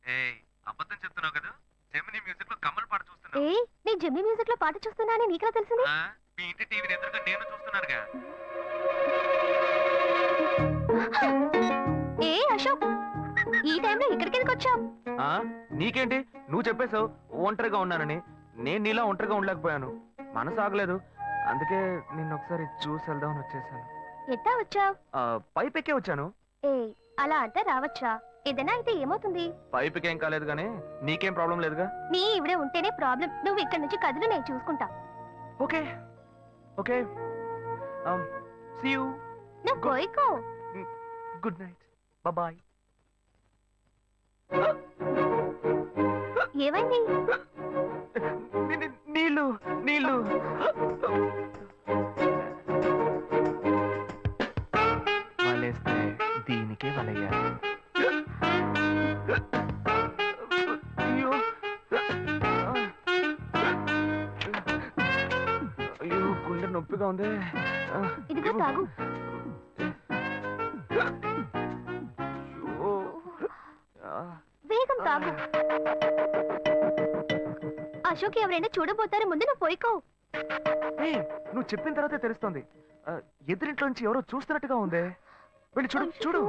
ఏయ్, అబద్ధం చెప్తున్నావు కదా. జెమిని మ్యూజిక్ లో కమల్ పాట చూస్తున్నావు. ఏ నేను జెమిని మ్యూజిక్ లో పాట చూస్తున్నానని నీకెలా తెలిసింది? ఆ, మీ ఇంటి టీవీని ఎదురుగా నేను చూస్తున్నానుగా. ఏ అశోక్, ఈ టైంలో ఇక్కడికి ఎందుకు వచ్చావు? ఆ నీకేంటి, నువ్వు చెప్పేశావు ఒంటరిగా ఉన్నానని. నేను నీలా ఒంటరిగా ఉండలేకపోయాను, మనసు ఆగలేదు. అందుకే నిన్ను ఒకసారి చూసి వెళ్దామని వచ్చేసాను. ఎట్టా వచ్చావు? పైపెక్కే వచ్చాను. ఏ అలా అంటే రావచ్చా? ఏదైనా అయితే ఏమవుతుంది? పైపెక్కేం కాలేదు కానీ నీకేం ప్రాబ్లం లేదుగా. నీ ఇవిడే ఉంటేనే ప్రాబ్లం. నువ్వు ఇక్కడి నుంచి కదులు, నేను చూసుకుంటా. Okay okay, see you. నువ్వు పోయికో. Good night, bye. ఏమైంది? నీళ్ళు నీళ్ళు. వలేస్తే దీనికే వలయ్యారు. అయ్యో అయ్యో, గుండె నొప్పిగా ఉంది. ఇదిగో తాగు. అయ్యో. వేగం తాగు. అశోక్ ఎవరైనా చూడబోతారు, ముందు నువ్వు పోయికో. ఏయ్, నువ్వు చెప్పిన తర్వాతే తెలుస్తుంది. ఎదురింట్లోంచి ఎవరో చూస్తున్నట్టుగా ఉంది. వెళ్ళి చూడు చూడు.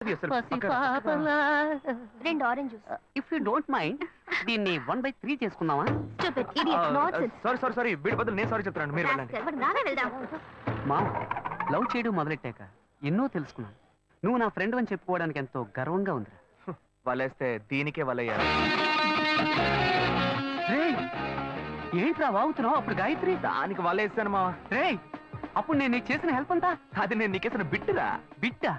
ఏది అసలు అక్కడ- రెండు orange juice. If you don't mind దీన్ని 1/3 చేసుకుందామా? Stupid idiot nonsense. సారీ వీడి బదులు నేను సారీ చెప్తున్నాను, మీరు వెళ్ళండి. మరి నానే వెళ్దాం. మా లవ్ చేయడం మొదలెట్టాక ఎన్నో తెలుసుకున్నాను. నువ్వు నా ఫ్రెండ్ అని చెప్పుకోవడానికి ఎంతో గర్వంగా ఉంది. వలేస్తే దీనికే వలయ్యారు. ఏంట్రా వాగుతున్నావు? అప్పుడు గాయత్రి దానికి వలేస్తాను మా. రే, అప్పుడు నేను నీకు చేసిన హెల్ప్ అంతా అది నేను నీకేసిన బిట్టురా. బిట్టా?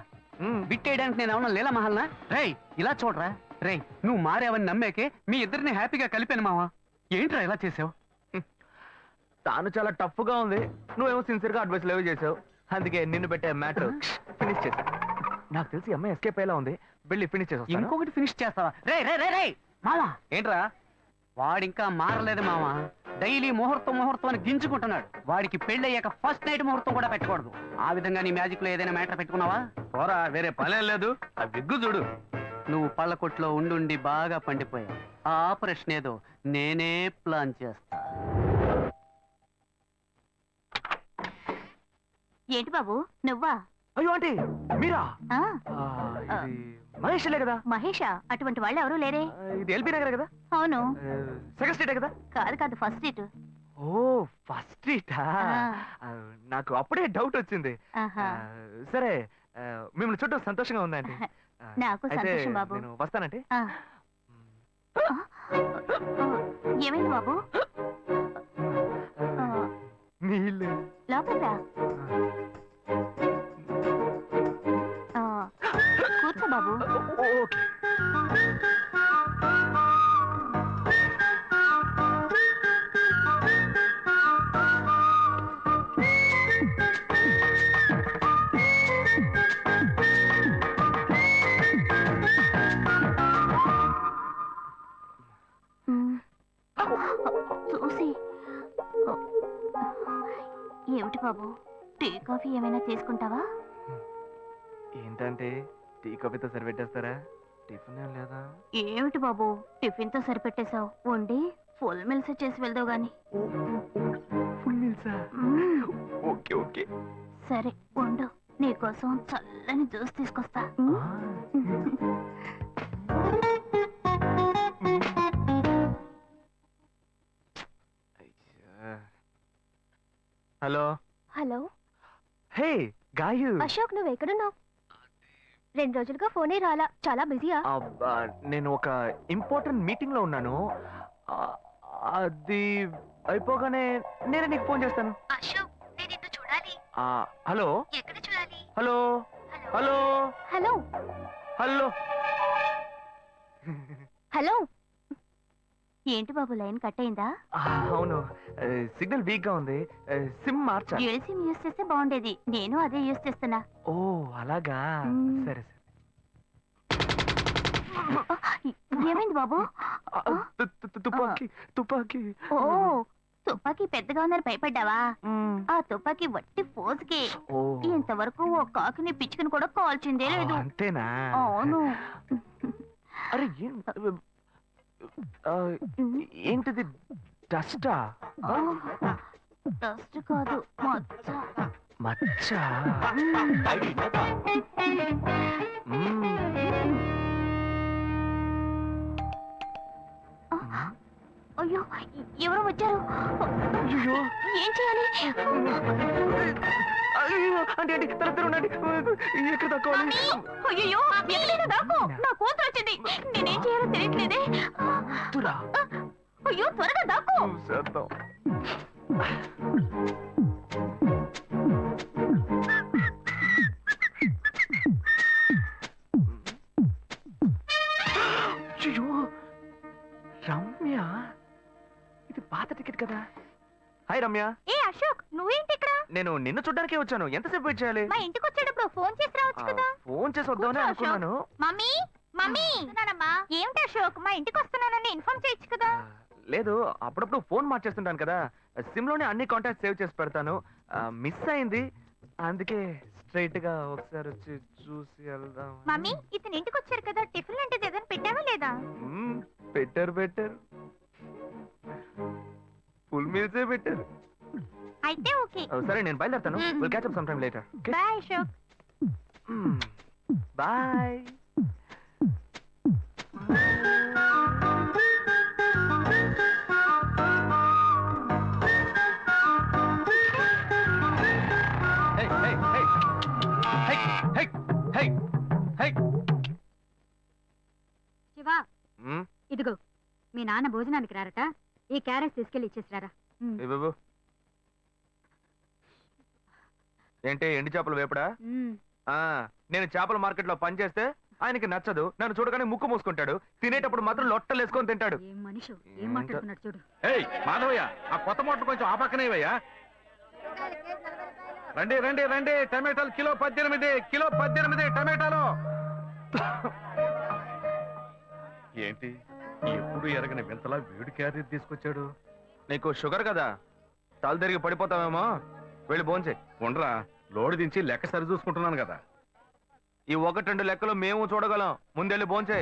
బిట్టేయడానికి నేను ఏమన్నా లీలా మహల్నా? రే ఇలా చూడరా. రే, నువ్వు మారావని నమ్మేకే మీ ఇద్దరిని హ్యాపీగా కలిపాను మావా. ఏంట్రా ఇలా చేసావు? తాను చాలా టఫ్ గా ఉంది, నువ్వేమో సిన్సియర్ గా అడ్వైస్ లేవు చేసావు. అందుకే నిన్ను పెట్టే మ్యాటర్ ఫినిష్ చేశా. నాకు తెలిసి అమ్మాయి ఎస్కేప్ అయ్యేలా ఉంది, వెళ్ళి ఫినిష్ చేసా. ఇంకొకటి ఫినిష్ చేస్తావా? రే రే రే రే మావా, ఏంట్రా? వాడింకా మారలేదు మావా. డైలీ ముహూర్తం అని గింజుకుంటున్నాడు. వాడికి పెళ్ళయ్యాక ఫస్ట్ నైట్ ముహూర్తం కూడా పెట్టకూడదు. ఆ విధంగా నీ మ్యాజిక్ లో ఏదైనా మ్యాటర్ పెట్టుకున్నావా? పోరా, వేరే పనేం లేదు. ఆ విగ్గు చూడు. నువ్వు పళ్ళ కొట్లో ఉండి బాగా పండిపోయావు. ఆ ఆపరేషన్ ఏదో నేనే ప్లాన్ చేస్తా. ఏంటి బాబు నువ్వా? అయ్యో ఆంటీ మీరా? ఆ, ఇది మహేష్లే కదా? మహేషా? అటువంటి వాళ్ళు ఎవరు లేరే. ఇది ఎల్బీ నగర్ కదా? అవును. సెకండ్ స్ట్రీటే కదా? కాదు ఫస్ట్ స్ట్రీట్. ఓ ఫస్ట్ స్ట్రీటా? నాకు అప్పుడే డౌట్ వచ్చింది. సరే, మిమ్మల్ని చుట్టూ సంతోషంగా ఉందండి. నాకు సంతోషం బాబు. నేను వస్తానంటే. ఏమైంది బాబు? నీళ్ళు లోపలికి రా. కూర్చో బాబు. ఓకే. చూసి ఏమిటి బాబు, టీ కాఫీ ఏమైనా తీసుకుంటావా? ఏంటంటే టీ కాఫీతో సరిపెట్టేస్తారా? టిఫిన్ ఏం లేదా? ఏమిటి బాబు టిఫిన్ తో సరిపెట్టేశావు? వండి ఫుల్ మిల్స్ చేసి వెళ్దావు గాని. ఫుల్ మీల్సా? Okay okay. సరే ఉండు, నీకోసం చల్లని జ్యూస్ తీసుకొస్తా. Hello. Hello. Hey Gayu. Ashok నువ్వు ఎక్కడున్నావు? 2 రోజులుగా ఫోనే రాలా, చాలా బిజీయా? నేను ఒక ఇంపార్టెంట్ మీటింగ్ లో ఉన్నాను. అది అయిపోగానే నేనే నీకు ఫోన్ చేస్తాను. అశోక్ నేను నిన్ను చూడాలి. హలో. ఎక్కడ చూడాలి? Hello hello hello hello. Hello. ఏంటి బాబు లైన్ కట్ అయిందా? అవును, సిగ్నల్ వీక్ గా ఉంది. సిమ్ మార్చా. డ్యూయల్ సిమ్ యూస్ చేస్తే బాగుండేది, నేను అదే యూస్ చేస్తున్నా. ఓ అలాగా. సరే సరే. ఏమైంది బాబు? తుపాకీ తుపాకీ. ఓ తుపాకీ పెద్దగా ఉందని భయపడ్డావా? ఆ తుపాకీ వట్టి ఫోజుకే. ఇంతవరకు ఓ కాకిని పిచ్చుకుని కూడా కాల్చిందే లేదు. అంతేనా? అవును. అరే ఏంటిది? డస్టా? డస్ట్ కాదు, మచ్చ. మచ్చ? అయ్యో ఎవరో వచ్చారు. ఏం చేయాలి? అంటే ఎక్కడ తక్కువాలి? అయ్యో ఎక్కడైనా దాకో, నా కూతురు వచ్చింది. నేనేం చేయాలో తెలియట్లేదే. అయ్యో త్వరగా దాకో. రమ్య, ఇది పాత టికెట్ కదా? హాయ్ రమ్య. ఏ అశోక్ నువ్వేంటి ఇక్కడ? నేను నిన్ను చూడ్డానికే వచ్చాను. ఎంతసేపు వెయిట్ చేయాలి? మా ఇంటికి వచ్చేటప్పుడు ఫోన్ చేసి రావచ్చు కదా. ఫోన్ చేసి వద్దామని అనుకున్నాను. మమ్మీ మమ్మీ ఏమిటి అశోక్ మా ఇంటికి వస్తున్నానని ఇన్ఫార్మ్ చేయొచ్చు కదా. లేదు, అప్పుడప్పుడు ఫోన్ మార్చేస్తుంటాను కదా, సిమ్ లోనే అన్ని కాంటాక్ట్ సేవ్ చేసి పెడతాను. మిస్ అయింది, అందుకే స్ట్రైట్ గా ఒకసారి వచ్చి చూసి వెళ్దాం. మమ్మీ ఇతను ఇంటికి వచ్చారు కదా, టిఫిన్ లాంటిది ఏదైనా పెట్టావా లేదా? బెటర్ ఫుల్ మీల్సే బెటర్. అయితే ఓకే. సరే నేను బయలుదేరుతాను. Will catch up some time later. Bye Ashok. Bye. Shiva ఇదిగో మీ నాన్న భోజనానికి రారట ఈ క్యారెట్ తీసుకెళ్లి ఇచ్చేసిరారా ఏంటి ఎండి చేపలు వేపడా? నేను చేపల మార్కెట్ లో పనిచేస్తే ఆయనకి నచ్చదు, నన్ను చూడగానే ముక్కు మూసుకుంటాడు, తినేటప్పుడు మాత్రం లొట్టలు వేసుకొని తింటాడు. ఏం మనిషి ఏం మాట్లాడుతున్నాడు చూడు. ఏయ్ మాధవయ్య, ఆ కొత్త మోటార్ కొంచెం ఆ పక్కనేవయ్యా. రండి రండి రండి, టమాటాలు కిలో 18 టమాటాలు. ఏంటి ఎప్పుడు ఎరగని వింతలా వేడి క్యారీ తీసుకొచ్చాడు? నీకు షుగర్ కదా, తల తిరిగి పడిపోతావేమో, వెళ్ళి భోంచే. ఉండరా, లోడు దించి లెక్క సరి చూసుకుంటున్నాను కదా. ఈ 1-2 లెక్కలు మేము చూడగలం, ముందెళ్ళి భోంచే.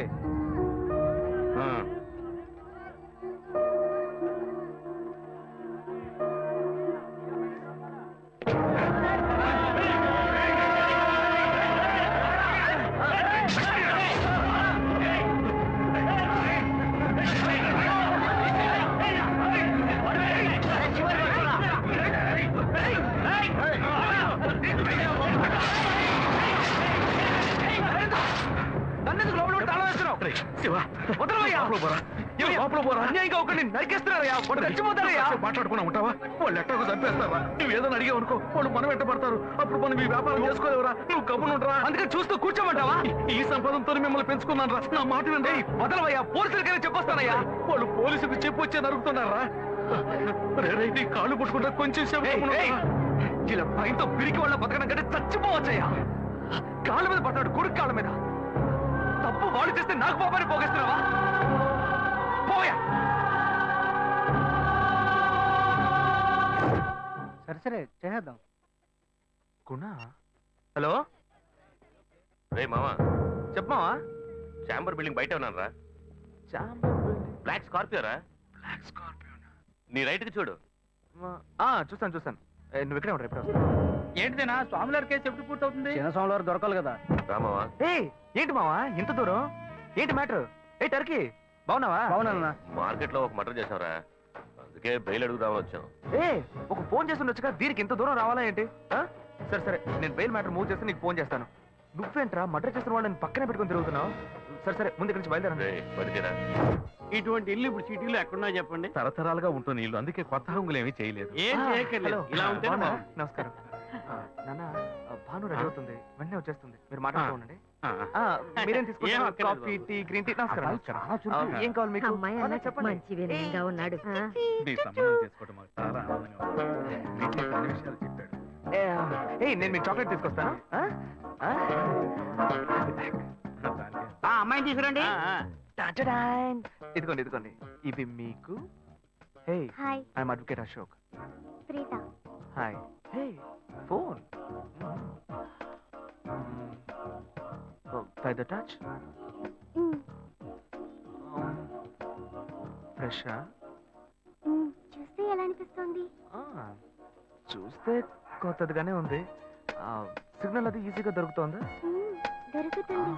మాట్లాడుకున్నా ఉంటావా? వాళ్ళు ఎట్టకు చంపేస్తావా? నువ్వు ఏదైనా అడిగావు అనుకో, వాళ్ళు మనం వెంటబడతారు. అప్పుడు మనం ఈ వ్యాపారం చేసుకోలేవురా. నువ్వు కబునుంటరా, అందుకే చూస్తూ కూర్చోమంటావా? ఈ సంపదంతో మిమ్మల్ని పెంచుకున్నాను రా. నా మాట వినండి. వదలవయ్యా, పోలీసులకైనా చెప్పొస్తానయ్యా. వాళ్ళు పోలీసులకు చెప్పొచ్చే నరుగుతున్నారా? నీ కాళ్ళు పుట్టుకుంటా కొంచెం ఇలా భయంతో పిరికి వాళ్ళ బతకడం కంటే చచ్చిపోవచ్చయ్యా. కాళ్ళ మీద పడతాడు, కొడుకు కాళ్ళ మీద. తప్పు వాళ్ళు చేస్తే నాకు పాపాన్ని పోగేస్తున్నావా? పోయా. సరే చేద్దాం. గుణ, హలో. రే మామా, చెప్పమావా. చాంబర్ బిల్డింగ్ బయట ఉన్నాను రా. బ్లాక్ స్కార్పియో రా. నీ రైట్ కి చూడు. చూస్తాను. నువ్వు ఇక్కడే ఉంటావు, ఎప్పుడు వస్తావు? ఏంటిదేనా స్వామివారి కేసు ఎప్పుడు పూర్తవుతుంది? చిన్న స్వామివారు దొరకాలి కదా. రామావా, ఏంటి మావా ఇంత దూరం? ఏంటి మ్యాటర్? టర్కీ బాగున్నావా? బాగున్నా. మార్కెట్ లో ఒక మర్డర్ చేసావురా, అందుకే బెయిల్ అడుగుదామని వచ్చాం. ఒక ఫోన్ చేసి ఉండొచ్చుగా, దీనికి ఇంత దూరం రావాలా ఏంటి? సరే నేను బెయిల్ మ్యాటర్ మూవ్ చేస్తే నీకు ఫోన్ చేస్తాను. నువ్వేంట్రా మర్డర్ చేసిన వాళ్ళని పక్కనే పెట్టుకుని తిరుగుతున్నావు? సరే ముందు ఇక్కడి నుంచి బయలుదేరా. బయలుదేరా. ఇటువంటి ఇల్లు ఇప్పుడు సిటీలో ఎక్కడున్నా చెప్పండి. తరతరాలుగా ఉంటుంది ఇల్లు, అందుకే కొత్త హంగులు ఏమీ చేయలేదు. ఏం చేయక్కర్లేదు, ఇలా ఉంటే నమస్కారం నాన్న. భాను రెడీ అవుతుంది, వెంటనే వచ్చేస్తుంది, మీరు మాట్లాడుతూ ఉండండి. మీరేం తీసుకుంటారు? Coffee, tea, green tea? నమస్కారం. ఏం కావాలి మీకు? చెప్పండి. మంచి వినయంగా ఉన్నాడు. మీ సంబంధం చేసుకోవడం మాకు చాలా ఆనందంగా ఉంది. మీకే కొన్ని విషయాలు చెప్పాడు. నేను మీకు చాక్లెట్ తీసుకొస్తాను. అమ్మాయిని తీసుకురండి. ఇదిగోండి ఇవి మీకు. Hi, I'm advocate Ashok. Preetha. Hi. Phone by the touch. ఫ్రెషా? చూస్తే ఎలా అనిపిస్తుంది? చూస్తే కొత్తదిగానే ఉంది. సిగ్నల్ అది ఈజీగా దొరుకుతోందా? దొరుకుతుంది.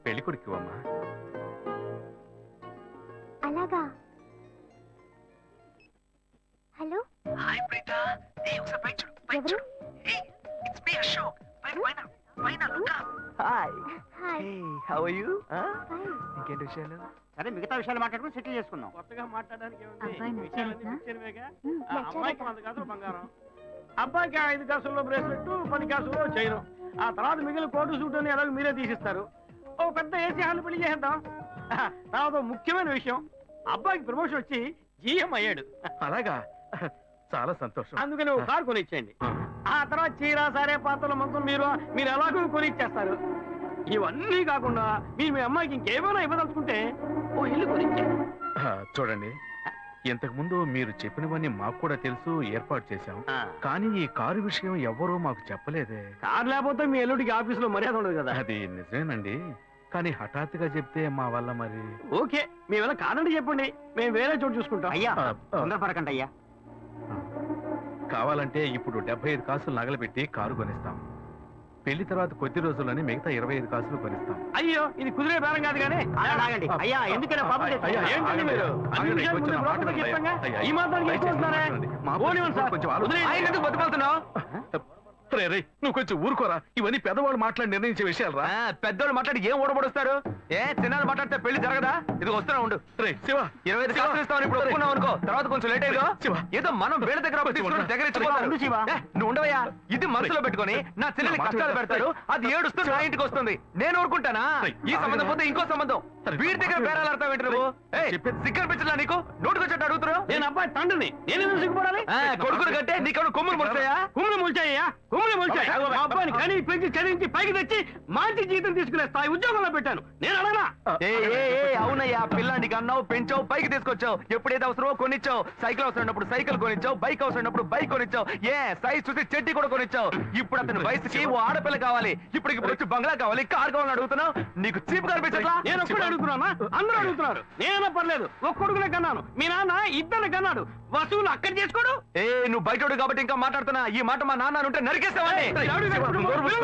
పెళ్లి కొడుకు అమ్మా. అలాగా. హలో. హాయ్ ప్రీత. ఒకసారి పైకి చూడు, పైకి ఎవరు? చూడు. It's me Ashok. పైన look up. Hi. Hi. How are you? Fine. ఇంకేంటి విషయాలు? సరే మిగతా విషయాలు మాట్లాడుకుని సెటిల్ చేసుకుందాం. కొత్తగా మాట్లాడడానికి అబ్బాయి నచ్చాడా? అమ్మాయికి 100 కాసులు బంగారం, అబ్బాయికి 5 కాసుల్లో బ్రేస్లెట్, 10 కాసుల్లో చైన్. ఆ తర్వాత మిగిలిన కోటు సూట్ అని ఎలాగో మీరే తీసిస్తారు. ఓ పెద్ద ఏసీ హాల్ పెళ్లి చేద్దాం. తర్వాత ముఖ్యమైన విషయం, అబ్బాయికి ప్రమోషన్ వచ్చి జీఎం అయ్యాడు. అలాగా, చాలా సంతోషం. అందుకని ఒక కారు కొనిచ్చేయండి. ఆ తర్వాత చీర, సారే, పాత్రల మొత్తం మీరు ఎలాగో కొనిచ్చేస్తారు. ఇవన్నీ కాకుండా మీరు మీ అమ్మాయికి ఇంకేమైనా ఇవ్వదలుచుకుంటే ఓ ఇల్లు కొనిచ్చేయండి. చూడండి, ఇంతకు ముందు మీరు చెప్పినవన్నీ మాకు కూడా తెలుసు, ఏర్పాటు చేశాం. కానీ ఈ కారు విషయం ఎవ్వరూ మాకు చెప్పలేదే. కారు లేకపోతే మీ ఎల్లుడికి ఆఫీసులో మర్యాద ఉండదు కదా. అది నిజమేనండి, కానీ హఠాత్తుగా చెప్తే మా వల్ల మరి. ఓకే, మేము ఎలా కాదండి చెప్పండి, మేము వేరే చోటు చూసుకుంటాం. అయ్యా, తొందరపడకండి అయ్యా. కావాలంటే ఇప్పుడు 75 కాసులు నగలు పెట్టి కారు కొనిస్తాం. పెళ్లి తర్వాత కొద్ది రోజుల్లోనే మిగతా 25 కాసులు కొనిస్తాం. అయ్యో ఇది కుదిరే బేరం కాదు కానీ అయ్యా ఎందుకైనా పాపం అయ్యా, ఏంటండి ఆగండి. మీరు అన్ని ఆగండి, విషయాలు కొంచెం ముందు నా మాట బ్రోకర్కి వినండి. చెప్తాంగా? అయ్యా, ఈ మాత్రం దయచేసి చేసుకుంటున్నారే? నా మాట వినండి. మా పోనివ్వండి సార్. కొంచెం ఆలోచించండి. ఆయన ఎందుకు బతుకుతున్నావు? రే, నువ్వు కొంచెం ఊరుకోరా. ఇవన్నీ పెద్దవాళ్ళు మాట్లాడి నిర్ణయించే విషయాలు రా. పెద్దోళ్ళు మాట్లాడి ఏం ఓడబడుస్తారు? చిన్నాళ్ళు మాట్లాడితే పెళ్లి జరగదా? ఇది వస్తున్నా ఉండు. రే శివ, 25 కాసులు ఇస్తామని ఇప్పుడు ఒప్పుకున్నావు అనుకో, తర్వాత కొంచెం లేట్ అయ్యో శివ. ఏదో మనం వేళ దగ్గర అప్పు తీసుకుని దగ్గర ఇచ్చిపోతారు. ఉండు శివ. నువ్వు ఉండవయ్యా. ఇది మనసులో పెట్టుకొని నా చెల్లెలి కష్టాలు పెడతారు, అది ఏడుస్తూ నా ఇంటికి వస్తుంది. నేను ఊరుకుంటానా? ఈ సంబంధం పోతే ఇంకో సంబంధం. వీడి దగ్గర బేరాలు ఆడతావు ఏంటి నువ్వు? సిక్కర్ పిచ్చలా నీకు? నోటుకొచ్చేట్టు అడుగుతున్నావు? నేను అబ్బాయి తండ్రిని నేను ఎందుకు సిగ్గుపడాలి? కొడుకులు కంటే నీకు కొమ్ములు ముడతాయా? కుమ్ములు ముల్చాయ్యా, కుమ్ములు ముల్చాయి. మా అబ్బాయిని కని పెంచి చదివించి పైకి తెచ్చి మంచి జీతం తీసుకునే స్థాయి ఉద్యోగంలో పెట్టాను. నేను అడగనా? అవునయ్యా, పిల్లానికి అన్నావు, పెంచావు, పైకి తీసుకొచ్చావు. ఎప్పుడైతే అవసరమో కొనిచ్చావు. సైకిల్ అవసరం ఉన్నప్పుడు సైకిల్ కొనిచ్చావు, బైక్ అవసరం ఉన్నప్పుడు బైక్ కొనిచ్చావు. సైజ్ చూసి చెట్టి కూడా కొనిచ్చావు. ఇప్పుడు అతని వయసుకి ఓ ఆడపిల్ల కావాలి. ఇప్పుడు వచ్చి బంగ్లా కావాలి, కార్ కావాలని అడుగుతున్నావు. నీకు చీప్ కనిపించట్లా? నేను ఒక్కడే అడుగుతున్నా? అందరూ అడుగుతున్నారు. నేనైనా పర్లేదు, ఒక్క కొడుకునే కన్నాను. మీ నాన్న ఇద్దరు కన్నాడు. వసూలు అక్కడ చేసుకోడు. నువ్వు బయటోడు కాబట్టి ఇంకా మాట్లాడుతున్నా. ఈ మాట మా నాన్న ఉంటే నరికేస్తావని.